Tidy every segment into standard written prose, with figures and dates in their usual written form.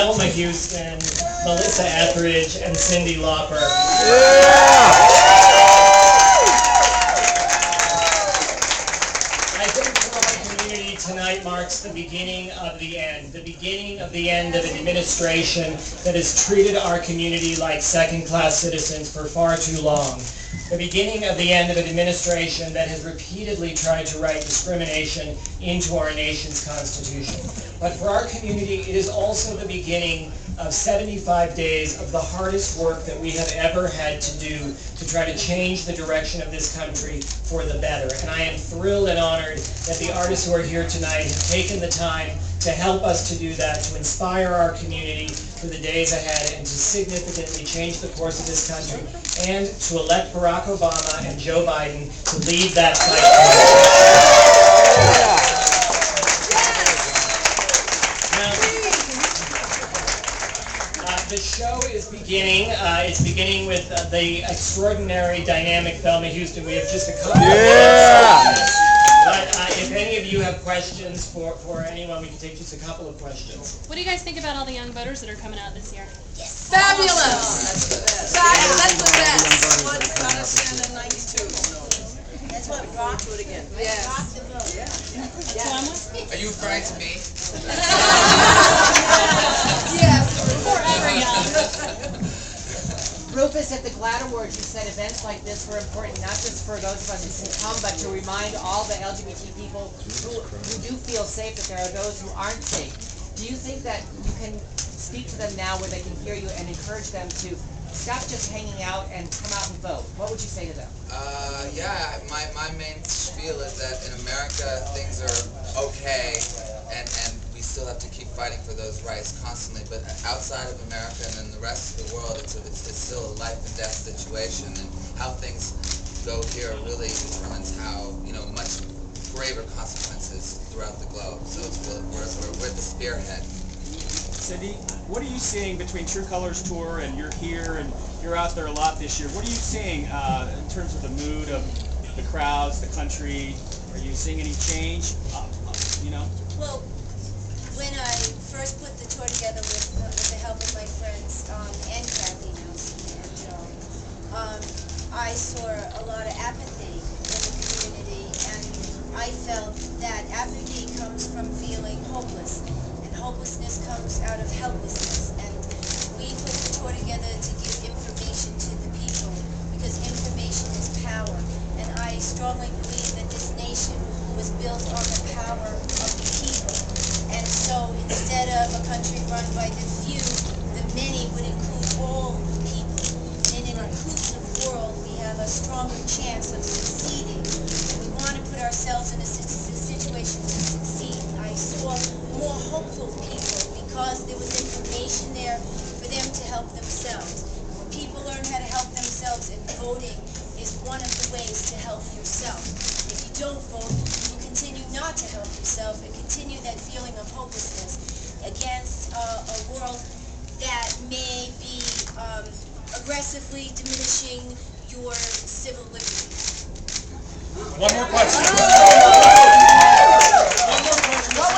Thelma Houston, Melissa Etheridge, and Cyndi Lauper. I think for our community tonight marks the beginning of the end of an administration that has treated our community like second-class citizens for far too long. The beginning of the end of an administration that has repeatedly tried to write discrimination into our nation's Constitution. But for our community, it is also the beginning of 75 days of the hardest work that we have ever had to do to try to change the direction of this country for the better. And I am thrilled and honored that the artists who are here tonight have taken the time to help us to do that, to inspire our community for the days ahead, and to significantly change the course of this country, and to elect Barack Obama and Joe Biden to lead that fight. The show is beginning. It's beginning with the extraordinary, dynamic Thelma Houston. We have just a couple of minutes. But if any of you have questions for anyone, we can take just a couple of questions. What do you guys think about all the young voters that are coming out this year? Yes. Fabulous! That's the best. That's the best. What got us in 92. That's what brought to it again. Yes. Rock the vote. Yeah. Are you referring to me? Yes. Forever young. Rufus, at the GLAAD Awards, you said events like this were important, not just for those of us who can come, but to remind all the LGBT people who do feel safe that there are those who aren't safe. Do you think that you can speak to them now where they can hear you and encourage them to stop just hanging out and come out and vote? What would you say to them? Yeah, my main spiel is that in America things are okay, and we still have to keep fighting for those rights constantly. But outside of America and in the rest of the world, it's still a life and death situation, and how things go here really determines how, much graver consequences throughout the globe. So we're at the spearhead. Cyndi, what are you seeing between True Colors Tour and you're here and you're out there a lot this year? What are you seeing in terms of the mood of the crowds, the country? Are you seeing any change? Well, when I first put the tour together with the help of my friends and Kathy Nelson and Joe, I saw a lot of apathy in the community, and I felt that apathy comes from feeling hopeless, and hopelessness comes out of helplessness. And we put the tour together to give information to the people, because information is power, and I strongly believe that this nation was built on the power of the people. And so instead of a country run by the few, the many would include all people. In an inclusive world, we have a stronger chance of succeeding. We want to put ourselves in a situation to succeed. I saw more hopeful people because there was information there for them to help themselves. When people learn how to help themselves, and voting is one of the ways to help yourself. If you don't vote, you continue not to help yourself and continue that feeling of hopelessness against a world that may be aggressively diminishing your civil liberties. One more question. What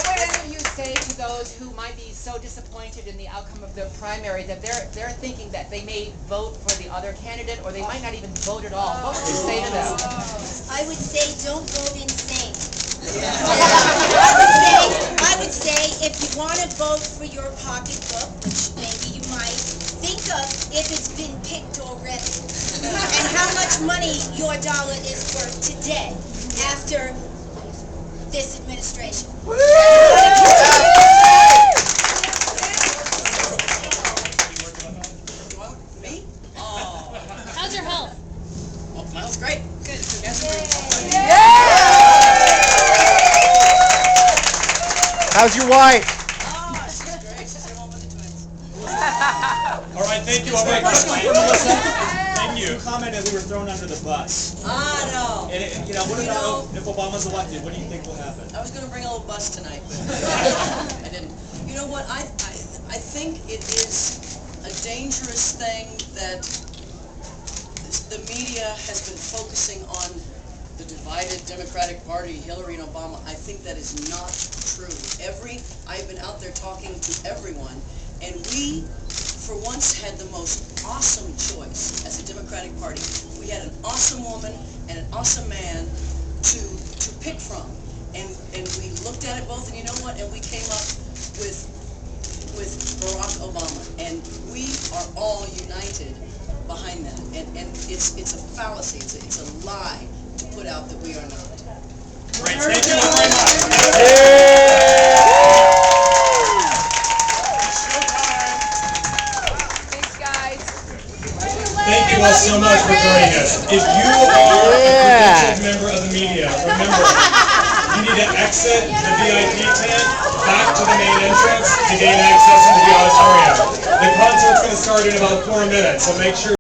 would any of you say to those who might be so disappointed in the outcome of the primary that they're thinking that they may vote for the other candidate, or they might not even vote at all? What would you say to them? I would say don't vote insane. I would say if you want to vote for your pocketbook, which maybe you might, think of if it's been picked already and how much money your dollar is worth today after this administration. Me? How's your health? Oh, my health's great. Good. How's your wife? Oh, she's great. She's the one with the twins. All right, thank you. All right, Melissa, thank you. You commented we were thrown under the bus. No. And what about if Obama's elected? What do you think will happen? I was going to bring a little bus tonight, but I didn't. You know what? I think it is a dangerous thing that the media has been focusing on the a divided Democratic Party, Hillary and Obama. I think that is not true. I've been out there talking to everyone, and we, for once, had the most awesome choice as a Democratic Party. We had an awesome woman and an awesome man to pick from, and we looked at it both, and you know what? And we came up with Barack Obama, and we are all united behind that. And it's a fallacy. It's a lie to put out that we are not. Great. Thank you all very much. Thanks, guys. Thank you all so much for joining us. If you are a credentialed member of the media, remember, you need to exit the VIP tent back to the main entrance to gain access into the auditorium. The concert's going to start in about 4 minutes, so make sure